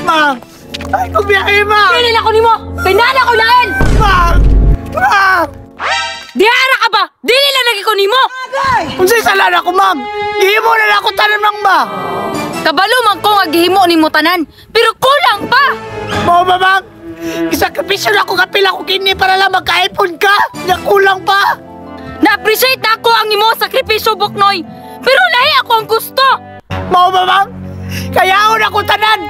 Mang! Ay, kung biyahe, Mang! Pili na ko nimo! Pinana ko lain! Mang! Mang! Diara ka ba? Dili lang lagi ko nimo! Kung sa'y salan ako, Mang! Gihimo na lang ako tanan, Mang, ma! Kabalo man ko nga gihimo nimo tanan, pero kulang pa! Mao ba, Mang? Isakripisyo na ako kapila ko kini para lang magka-iPhone ka! Nakulang pa! Na-appreciate na ako ang imo sakripisyo, Buknoy! Pero lahi ako ang gusto! Mao ba, Mang? Kayaon ako tanan!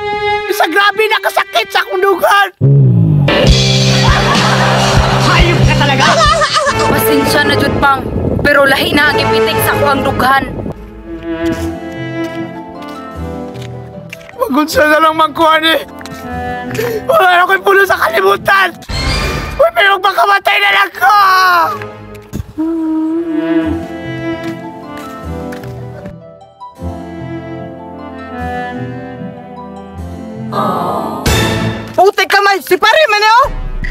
Isa grabe na kasakit sa akong dugan! Hayop ka talaga! Pasensya na jud pang, pero lahi na ang ipitik sa ako ang dughan. Magunsa na lang magkuhan eh! Wala na ako'y puno sa kalimutan! Uy, pero magpakamatay na lang ko! Putik ka man! Si pare man eh oh!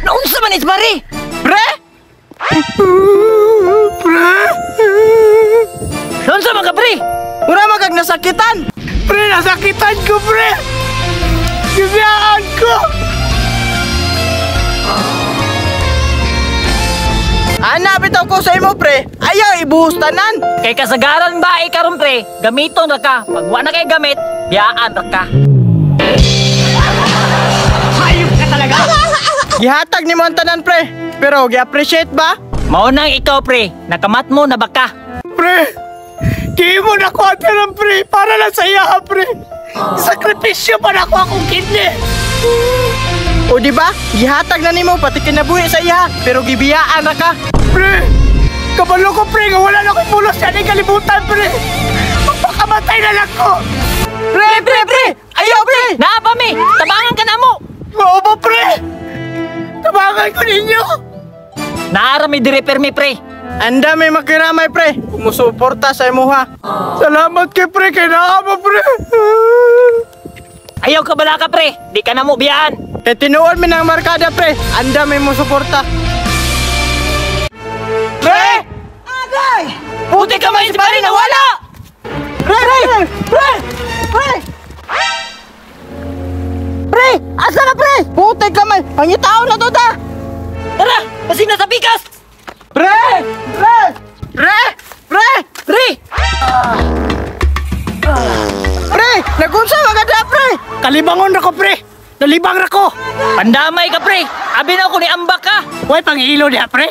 Naunsa man is pare? Pre? Pre! Naunsa man ka pre? Mura magag nasakitan! Pre, nasakitan ko, pre! Gibiyaan ko! Ana, bitaw ko sa imo pre! Ayaw, ibuhos tanan! Kay kasagaran ba karon pre, gamiton ra ka. Pag wa na kay gamit, biyaan ra ka. Hayop ka talaga! Gihatag ni mo ang tanan pre! Pero gi-appreciate ba? Mao nang ikaw pre, nakamat mo na baka. Pre! Di mo na ko ang pre! Para lang sa iya, pre! Sakripisyo pa na ko akong kidney! O di ba? Gihatag na nimo pati kinabuhi sa iya, pero gibiyaan ra ka. Pre! Kabalo ko, pre! Nga wala na ko'y pulos yan ay kalibutan, pre! Magpakamatay na lang ko! Pre! Ayaw pre! Naa pa mi, tabangan ka na mo. Oo ba, pre? Tabangan ko ninyo! Naara mi dire permi pre. Anda may makiramay pre! Kumusuporta sa imo ha! Salamat kay pre! Kay naama, pre! Ayaw ka bala ka pre, di ka na mo biyaan. Kaya tinuod mi ng markada pre! Anda may musuporta! Pre! Agay! Puti ka man si pare na wala. Pre! Pre! Asa na pre? Puti ka man! Pangitaon na to ta! Tara, kasi na sa bigas. Pre! Pre! Pre! Nagunsa maganda pre! Kalibangon na ko, pre! Nalibang na ko! Pandamay ka pre, abi na ako ni ambak ka. Huwag pang ilo niya, pre!